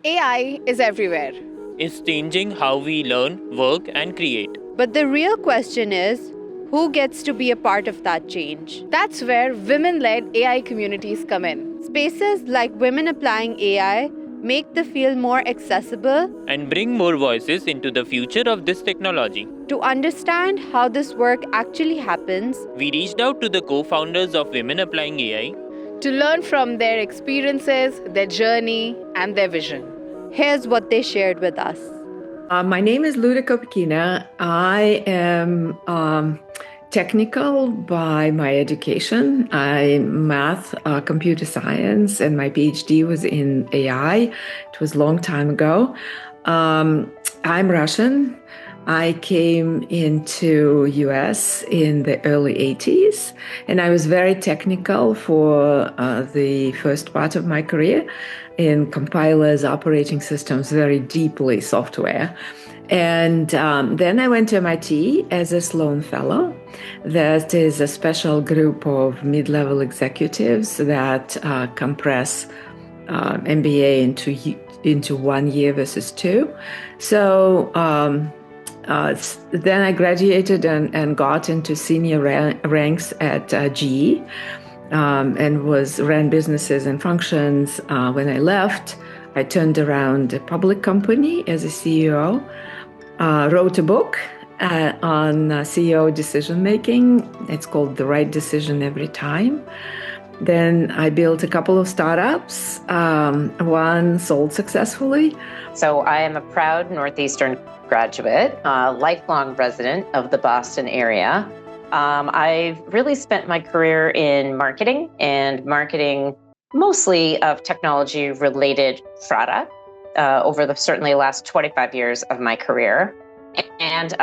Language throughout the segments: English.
AI is everywhere. It's changing how we learn, work, and create. But the real question is, who gets to be a part of that change? That's where women led AI communities come in. Spaces like Women Applying AI make the field more accessible And bring more voices into the future of this technology. to understand how this work actually happens. We reached out to the co-founders of Women Applying AI To learn from their experiences, their journey, and their vision. Here's what they shared with us. My name is Luda Kopekina. I am technical by my education. I'm math, computer science, and my PhD was in AI. It was a long time ago. I'm Russian. I came into US in the early 80s, and I was very technical for the first part of my career in compilers, operating systems, very deeply software. And then I went to MIT as a Sloan Fellow. That is a special group of mid-level executives that compress MBA into 1 year versus 2. So then I graduated and got into senior ranks at GE and ran businesses and functions. When I left, I turned around a public company as a CEO, wrote a book on CEO decision making. It's called The Right Decision Every Time. Then I built a couple of startups. One sold successfully. So I am a proud Northeastern graduate, lifelong resident of the Boston area. I've really spent my career in marketing and marketing mostly of technology-related product over certainly the last 25 years of my career. And,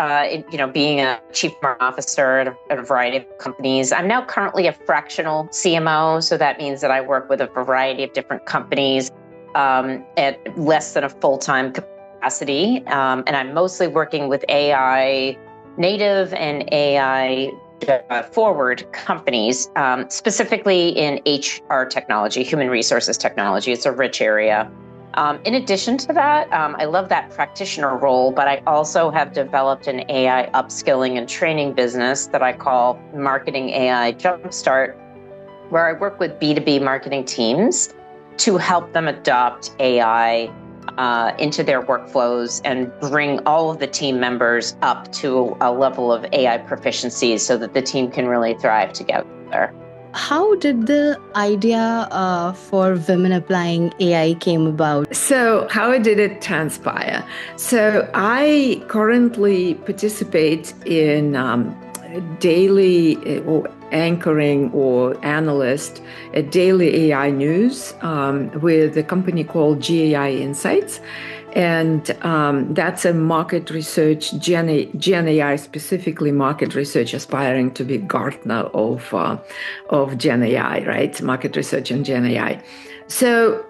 being a chief marketing officer at a variety of companies. I'm now currently a fractional CMO, so that means that I work with a variety of different companies at less than a full-time capacity. And I'm mostly working with AI native and AI forward companies, specifically in HR technology, human resources technology. It's a rich area. In addition to that, I love that practitioner role, but I also have developed an AI upskilling and training business that I call Marketing AI Jumpstart, where I work with B2B marketing teams to help them adopt AI into their workflows and bring all of the team members up to a level of AI proficiency so that the team can really thrive together. How did the idea for Women Applying AI came about? So how did it transpire? So I currently participate in daily or anchoring or analyst at daily AI news with a company called GAI Insights. And that's a market research, Gen AI specifically market research, aspiring to be Gartner of Gen AI, right? Market research and Gen AI. So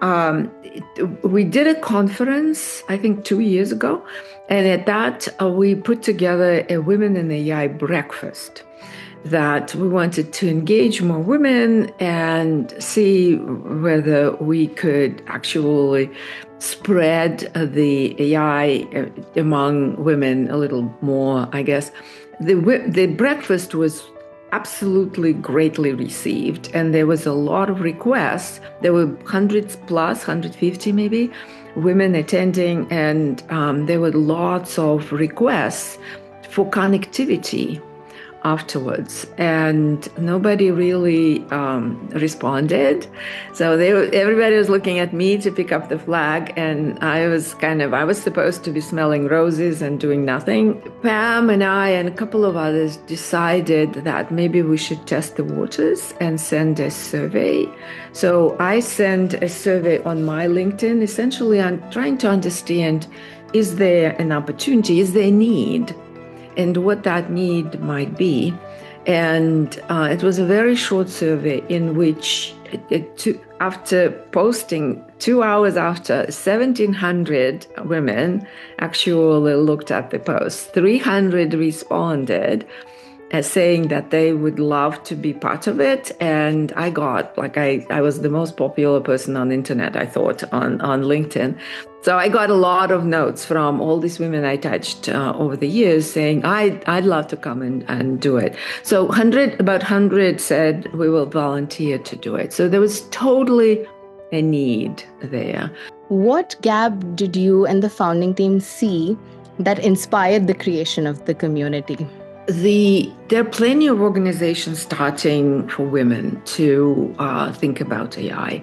we did a conference, I think 2 years ago. And at that, we put together a Women in AI breakfast that we wanted to engage more women and see whether we could actually spread the AI among women a little more, I guess. The breakfast was absolutely greatly received, and there was a lot of requests. There were hundreds plus, 150 maybe, women attending, and there were lots of requests for connectivity afterwards, and nobody really responded. So everybody was looking at me to pick up the flag, and I was supposed to be smelling roses and doing nothing. Pam and I and a couple of others decided that maybe we should test the waters and send a survey. So I sent a survey on my LinkedIn. Essentially, I'm trying to understand, is there an opportunity, is there a need, and what that need might be. And it was a very short survey in which, after posting 2 hours after, 1,700 women actually looked at the post. 300 responded. as saying that they would love to be part of it. And I got, I was the most popular person on the internet, I thought, on LinkedIn. So I got a lot of notes from all these women I touched over the years saying, I'd love to come and do it. So about 100 said, we will volunteer to do it. So there was totally a need there. What gap did you and the founding team see that inspired the creation of the community? There are plenty of organizations starting for women to think about AI.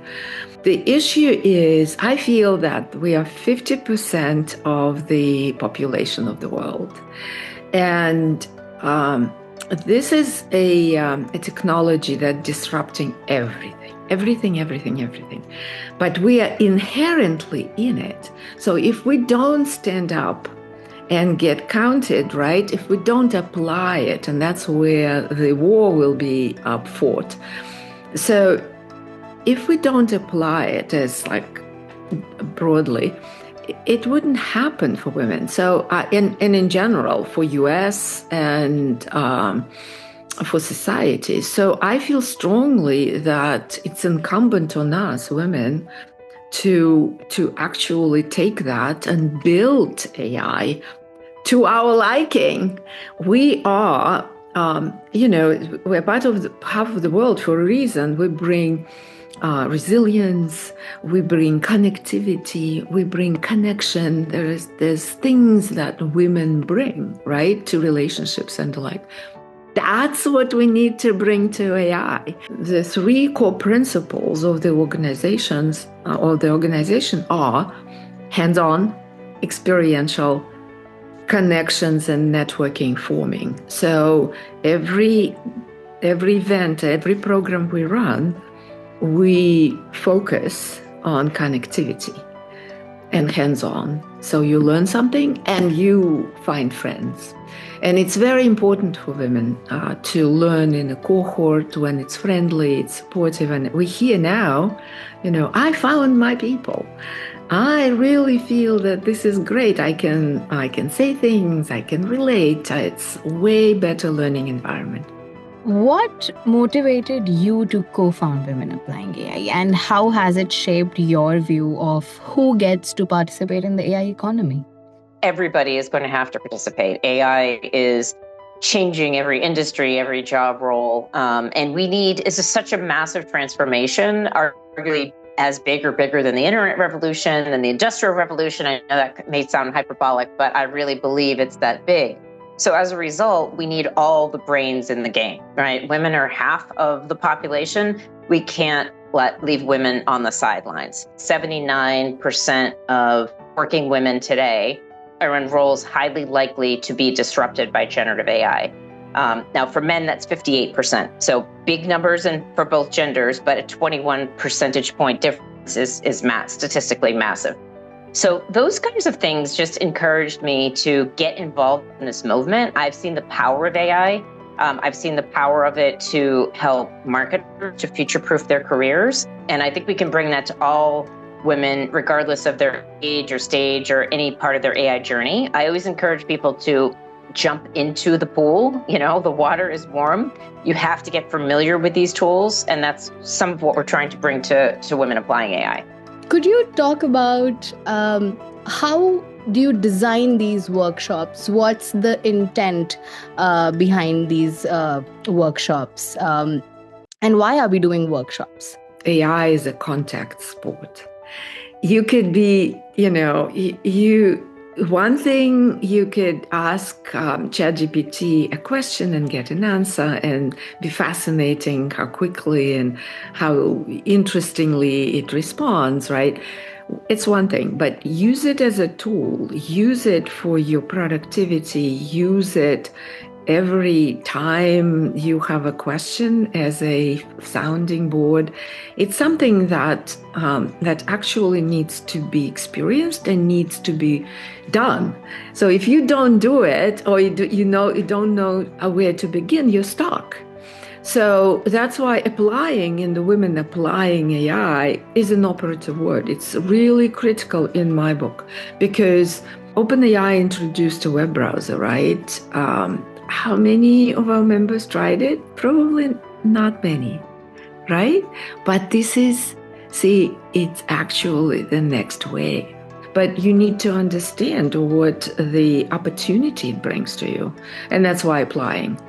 The issue is, I feel that we are 50% of the population of the world. And this is a technology that's disrupting everything. But we are inherently in it. So if we don't stand up and get counted, right? If we don't apply it, and that's where the war will be fought. So if we don't apply it as broadly, it wouldn't happen for women. So, and in general, for US and for society. So I feel strongly that it's incumbent on us, women, to actually take that and build AI to our liking. We are, we're part of half of the world for a reason. We bring resilience, we bring connectivity, we bring connection. There's things that women bring, right, to relationships and the like. That's what we need to bring to AI. The three core principles of the organization are hands-on, experiential, connections, and networking forming. So every event, every program we run, we focus on connectivity and hands-on. So you learn something and you find friends. And it's very important for women to learn in a cohort when it's friendly, it's supportive. And we're here now, I found my people. I really feel that this is great. I can say things, I can relate. It's way better learning environment. What motivated you to co-found Women Applying AI, and how has it shaped your view of who gets to participate in the AI economy? Everybody is going to have to participate. AI is changing every industry, every job role. And this is such a massive transformation, arguably as big or bigger than the internet revolution and the industrial revolution. I know that may sound hyperbolic, but I really believe it's that big. So as a result, we need all the brains in the game, right? Women are half of the population. We can't leave women on the sidelines. 79% of working women today are in roles highly likely to be disrupted by generative AI. Now for men, that's 58%. So big numbers for both genders, but a 21 percentage point difference is statistically massive. So those kinds of things just encouraged me to get involved in this movement. I've seen the power of AI. I've seen the power of it to help marketers to future-proof their careers. And I think we can bring that to all women, regardless of their age or stage or any part of their AI journey. I always encourage people to jump into the pool. The water is warm. You have to get familiar with these tools. And that's some of what we're trying to bring to Women Applying AI. Could you talk about how do you design these workshops? What's the intent behind these workshops? And why are we doing workshops? AI is a contact sport. You could be, one thing you could ask ChatGPT a question and get an answer and be fascinating how quickly and how interestingly it responds, right? It's one thing, but use it as a tool, use it for your productivity, use it every time you have a question as a sounding board. It's something that actually needs to be experienced and needs to be done. So if you don't do it, or you don't know where to begin, you're stuck. So that's why applying in the Women Applying AI is an operative word. It's really critical in my book because OpenAI introduced a web browser, right? how many of our members tried it? Probably not many, right? But it's actually the next way. But you need to understand what the opportunity it brings to you. And that's why applying.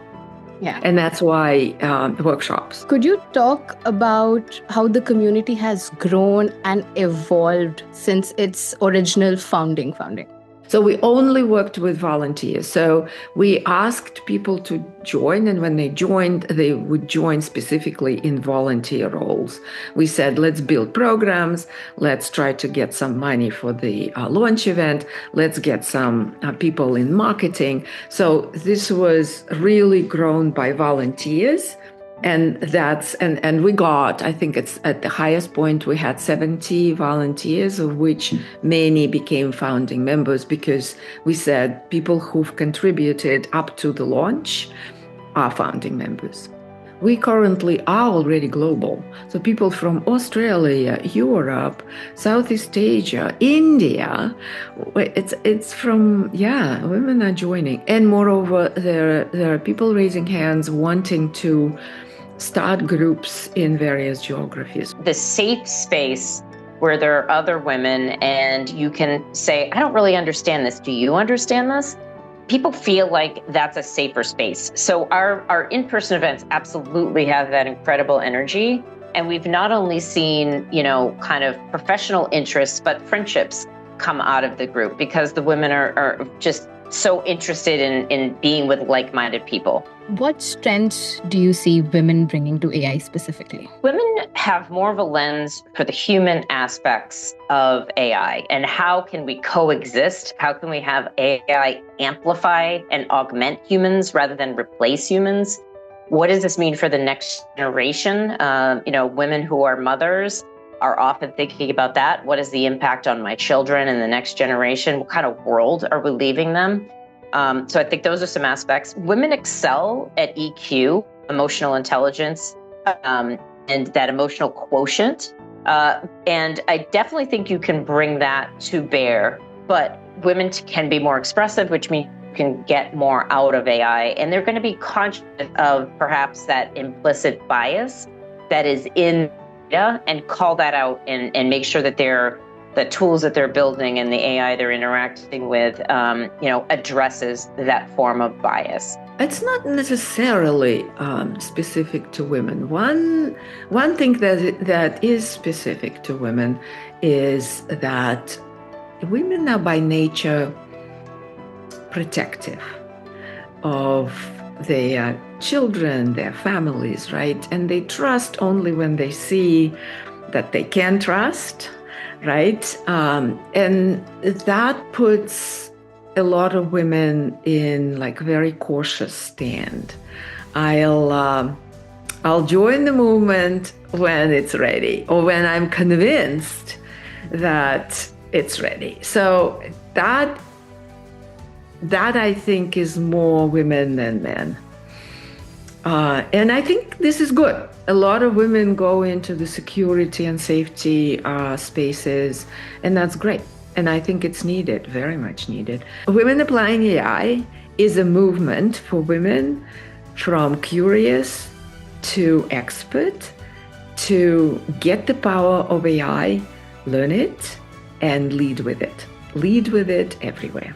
Yeah. And that's why workshops. Could you talk about how the community has grown and evolved since its original founding? So we only worked with volunteers. So we asked people to join, and when they joined, they would join specifically in volunteer roles. We said, let's build programs, let's try to get some money for the launch event, let's get some people in marketing. So this was really grown by volunteers. And we got, I think it's at the highest point, we had 70 volunteers, of which many became founding members, because we said people who've contributed up to the launch are founding members. We currently are already global. So people from Australia, Europe, Southeast Asia, India, it's from, women are joining. And moreover, there are people raising hands wanting to start groups in various geographies. The safe space where there are other women and you can say, I don't really understand this. Do you understand this? People feel like that's a safer space. So our in-person events absolutely have that incredible energy. And we've not only seen, kind of professional interests, but friendships come out of the group because the women are just so interested in being with like-minded people. What strengths do you see women bringing to AI specifically? Women have more of a lens for the human aspects of AI and how can we coexist? How can we have AI amplify and augment humans rather than replace humans? What does this mean for the next generation? Women who are mothers are often thinking about that. What is the impact on my children and the next generation? What kind of world are we leaving them? So I think those are some aspects. Women excel at EQ, emotional intelligence, and that emotional quotient. And I definitely think you can bring that to bear, but women can be more expressive, which means you can get more out of AI. And they're going to be conscious of perhaps that implicit bias that is in data and call that out and make sure that the tools that they're building and the AI they're interacting with, addresses that form of bias. It's not necessarily specific to women. One thing that is specific to women is that women are by nature protective of their children, their families, right? And they trust only when they see that they can trust, right? And that puts a lot of women in very cautious stand. I'll join the movement when it's ready or when I'm convinced that it's ready. So that I think is more women than men. And I think this is good. A lot of women go into the security and safety spaces, and that's great. And I think it's needed, very much needed. Women Applying AI is a movement for women from curious to expert to get the power of AI, learn it, and lead with it. Lead with it everywhere.